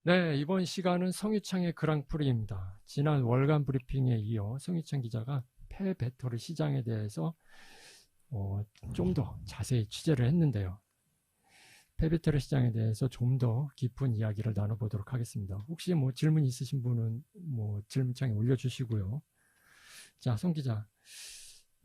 네, 이번 시간은 성유창의 그랑프리입니다. 지난 월간 브리핑에 이어 성유창 기자가 폐배터리 시장에 대해서 좀 더 자세히 취재를 했는데요. 폐배터리 시장에 대해서 좀 더 깊은 이야기를 나눠보도록 하겠습니다. 혹시 질문 있으신 분은 질문창에 올려주시고요. 자, 송 기자.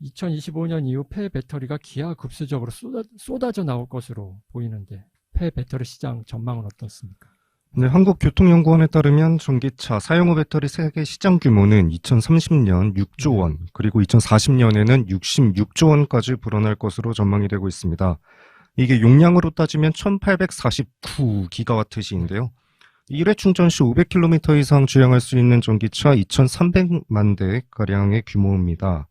2025년 이후 폐배터리가 기하급수적으로 쏟아져 나올 것으로 보이는데 폐배터리 시장 전망은 어떻습니까? 네, 한국교통연구원에 따르면 전기차 사용후 배터리 세계 시장 규모는 2030년 6조 원, 그리고 2040년에는 66조 원까지 불어날 것으로 전망이 되고 있습니다. 이게 용량으로 따지면 1849기가와트시인데요. 1회 충전 시 500km 이상 주행할 수 있는 전기차 2300만 대가량의 규모입니다.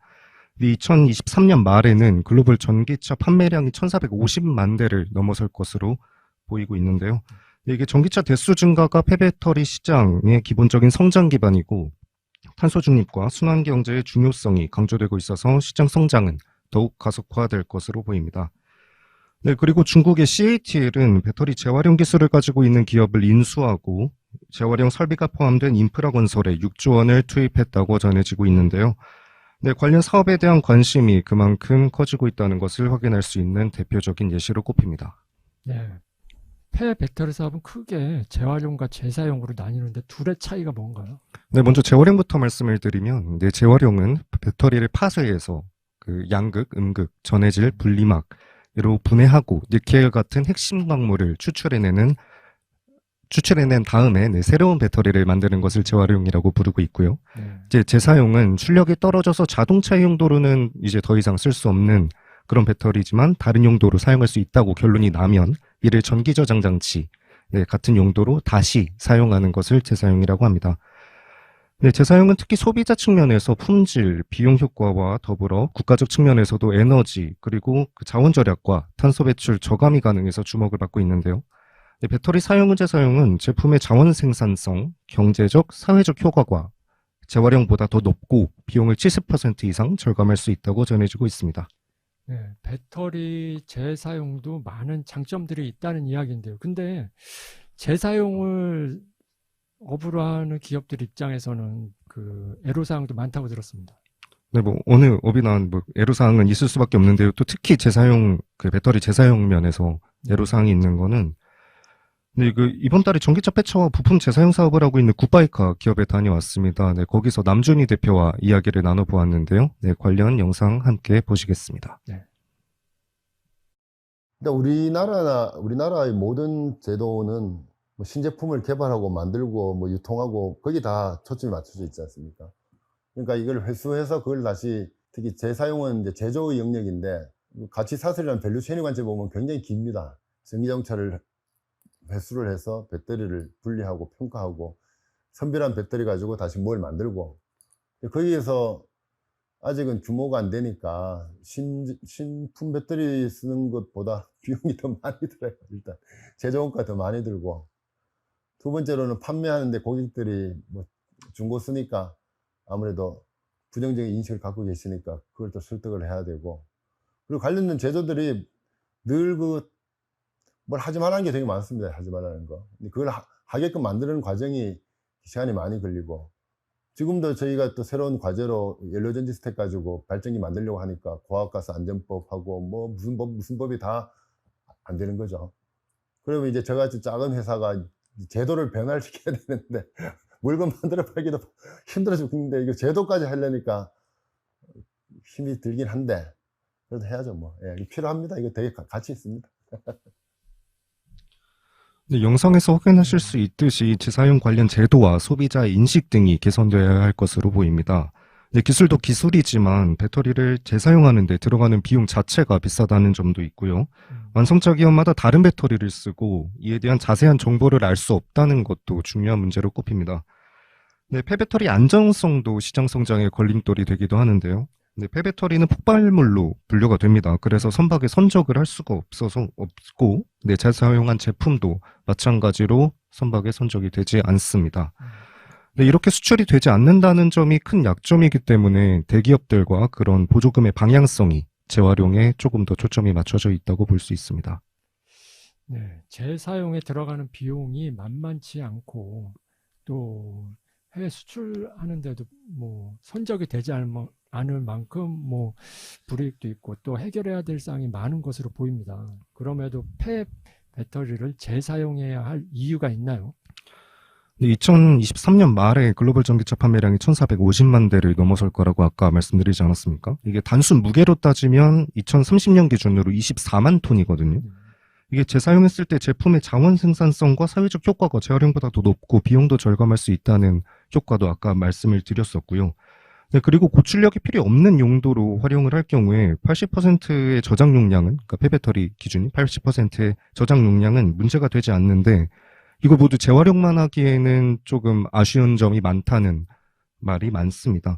2023년 말에는 글로벌 전기차 판매량이 1450만 대를 넘어설 것으로 보이고 있는데요. 이게 전기차 대수 증가가 폐배터리 시장의 기본적인 성장 기반이고 탄소 중립과 순환 경제의 중요성이 강조되고 있어서 시장 성장은 더욱 가속화될 것으로 보입니다. 네, 그리고 중국의 CATL은 배터리 재활용 기술을 가지고 있는 기업을 인수하고 재활용 설비가 포함된 인프라 건설에 6조 원을 투입했다고 전해지고 있는데요. 네, 관련 사업에 대한 관심이 그만큼 커지고 있다는 것을 확인할 수 있는 대표적인 예시로 꼽힙니다. 네. 폐배터리 사업은 크게 재활용과 재사용으로 나뉘는데 둘의 차이가 뭔가요? 네, 먼저 재활용부터 말씀을 드리면, 네, 재활용은 배터리를 파쇄해서 양극, 음극, 전해질, 분리막으로 분해하고 니켈 같은 핵심 광물을 추출해낸 다음에 새로운 배터리를 만드는 것을 재활용이라고 부르고 있고요. 네. 이제 재사용은 출력이 떨어져서 자동차 용도로는 이제 더 이상 쓸 수 없는 그런 배터리지만 다른 용도로 사용할 수 있다고 결론이 나면 이를 전기저장 장치 같은 용도로 다시 사용하는 것을 재사용이라고 합니다. 네, 재사용은 특히 소비자 측면에서 품질, 비용 효과와 더불어 국가적 측면에서도 에너지 그리고 자원 절약과 탄소 배출 저감이 가능해서 주목을 받고 있는데요. 네, 배터리 사용 후 재사용은 제품의 자원 생산성, 경제적, 사회적 효과가 재활용보다 더 높고 비용을 70% 이상 절감할 수 있다고 전해지고 있습니다. 네, 배터리 재사용도 많은 장점들이 있다는 이야기인데요. 근데 재사용을 업으로 하는 기업들 입장에서는 애로사항도 많다고 들었습니다. 네, 어느 업이나 애로사항은 있을 수밖에 없는데요. 또 특히 재사용, 배터리 재사용 면에서 애로사항이 있는 거는, 네, 이번 달에 전기차 폐차와 부품 재사용 사업을 하고 있는 굿바이카 기업에 다녀왔습니다. 네, 거기서 남준희 대표와 이야기를 나눠보았는데요. 네, 관련 영상 함께 보시겠습니다. 네. 우리나라의 모든 제도는 신제품을 개발하고 만들고 유통하고 거기 다 초점이 맞춰져 있지 않습니까? 그러니까 이걸 회수해서 그걸 다시 특히 재사용은 이제 제조의 영역인데 가치 사슬이라는 밸류체인 관점에 보면 굉장히 깁니다. 전기자동차를 회수를 해서 배터리를 분리하고 평가하고 선별한 배터리 가지고 다시 뭘 만들고 거기에서 아직은 규모가 안 되니까 신품 배터리 쓰는 것보다 비용이 더 많이 들어요. 일단 제조원가 더 많이 들고 두 번째로는 판매하는데 고객들이 중고 쓰니까 아무래도 부정적인 인식을 갖고 계시니까 그걸 또 설득을 해야 되고 그리고 관련된 제조들이 늘 뭘 하지 말라는 게 되게 많습니다. 하지 말라는 거. 그걸 하게끔 만드는 과정이 시간이 많이 걸리고 지금도 저희가 또 새로운 과제로 연료전지 스택 가지고 발전기 만들려고 하니까 고압가스 안전법하고 무슨 법이 다 안 되는 거죠. 그러면 이제 저같이 작은 회사가 제도를 변화시켜야 되는데 물건 만들어 팔기도 힘들어 죽는데 이거 제도까지 하려니까 힘이 들긴 한데 그래도 해야죠. 예, 필요합니다. 이거 되게 가치 있습니다. 네, 영상에서 확인하실 수 있듯이 재사용 관련 제도와 소비자의 인식 등이 개선되어야 할 것으로 보입니다. 네, 기술도 기술이지만 배터리를 재사용하는 데 들어가는 비용 자체가 비싸다는 점도 있고요. 완성차 기업마다 다른 배터리를 쓰고 이에 대한 자세한 정보를 알 수 없다는 것도 중요한 문제로 꼽힙니다. 네, 폐배터리 안정성도 시장 성장의 걸림돌이 되기도 하는데요. 네, 폐배터리는 폭발물로 분류가 됩니다. 그래서 선박에 선적을 할 수가 없고, 네, 재사용한 제품도 마찬가지로 선박에 선적이 되지 않습니다. 네, 이렇게 수출이 되지 않는다는 점이 큰 약점이기 때문에 대기업들과 그런 보조금의 방향성이 재활용에 조금 더 초점이 맞춰져 있다고 볼 수 있습니다. 네, 재사용에 들어가는 비용이 만만치 않고 또 해외 수출하는데도 뭐 선적이 되지 않을 만큼 뭐 불이익도 있고 또 해결해야 될 사항이 많은 것으로 보입니다. 그럼에도 폐 배터리를 재사용해야 할 이유가 있나요? 2023년 말에 글로벌 전기차 판매량이 1,450만 대를 넘어설 거라고 아까 말씀드리지 않았습니까? 이게 단순 무게로 따지면 2030년 기준으로 24만 톤이거든요. 이게 재사용했을 때 제품의 자원 생산성과 사회적 효과가 재활용보다 더 높고 비용도 절감할 수 있다는 효과도 아까 말씀을 드렸었고요. 네, 그리고 고출력이 필요 없는 용도로 활용을 할 경우에 80%의 저장 용량은, 그러니까 폐배터리 기준이 80%의 저장 용량은 문제가 되지 않는데 이거 모두 재활용만 하기에는 조금 아쉬운 점이 많다는 말이 많습니다.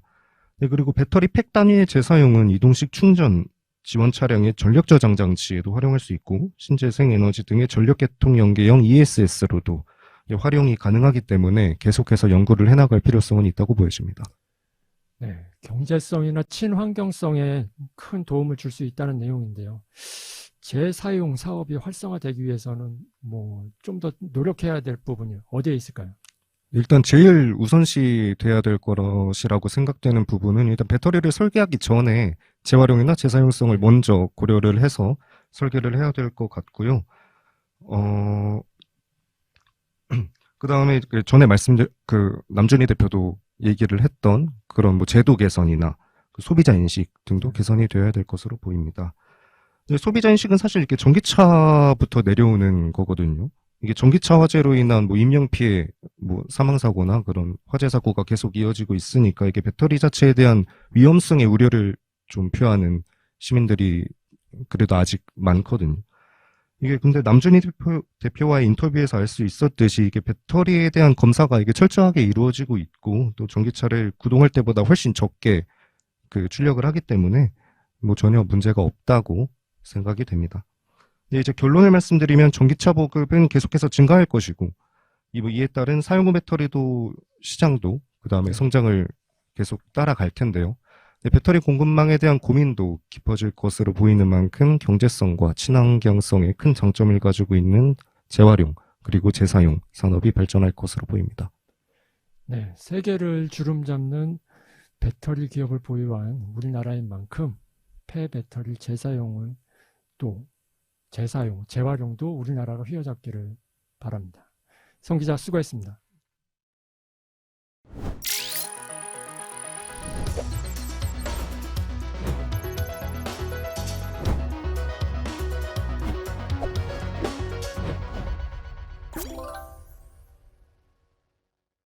네, 그리고 배터리 팩 단위의 재사용은 이동식 충전 지원 차량의 전력 저장 장치에도 활용할 수 있고 신재생 에너지 등의 전력 계통 연계형 ESS로도 활용이 가능하기 때문에 계속해서 연구를 해나갈 필요성은 있다고 보여집니다. 네, 경제성이나 친환경성에 큰 도움을 줄 수 있다는 내용인데요. 재사용 사업이 활성화되기 위해서는 뭐 좀 더 노력해야 될 부분이 어디에 있을까요? 일단 제일 우선시 돼야 될 것이라고 생각되는 부분은 일단 배터리를 설계하기 전에 재활용이나 재사용성을 먼저 고려를 해서 설계를 해야 될 것 같고요. 그 다음에 전에 남준희 대표도 얘기를 했던 그런 뭐 제도 개선이나 소비자 인식 등도 개선이 되어야 될 것으로 보입니다. 소비자 인식은 사실 이렇게 전기차부터 내려오는 거거든요. 이게 전기차 화재로 인한 뭐 인명 피해, 뭐 사망 사고나 그런 화재 사고가 계속 이어지고 있으니까 이게 배터리 자체에 대한 위험성의 우려를 좀 표하는 시민들이 그래도 아직 많거든요. 이게 근데 남준희 대표와의 인터뷰에서 알 수 있었듯이 이게 배터리에 대한 검사가 이게 철저하게 이루어지고 있고 또 전기차를 구동할 때보다 훨씬 적게 출력을 하기 때문에 뭐 전혀 문제가 없다고 생각이 됩니다. 이제 결론을 말씀드리면 전기차 보급은 계속해서 증가할 것이고 이에 따른 사용 후 배터리도 시장도 그다음에 성장을 계속 따라갈 텐데요. 배터리 공급망에 대한 고민도 깊어질 것으로 보이는 만큼 경제성과 친환경성에 큰 장점을 가지고 있는 재활용 그리고 재사용 산업이 발전할 것으로 보입니다. 네, 세계를 주름잡는 배터리 기업을 보유한 우리나라인 만큼 폐배터리 재사용은 또 재활용도 우리나라가 휘어잡기를 바랍니다. 성 기자 수고했습니다.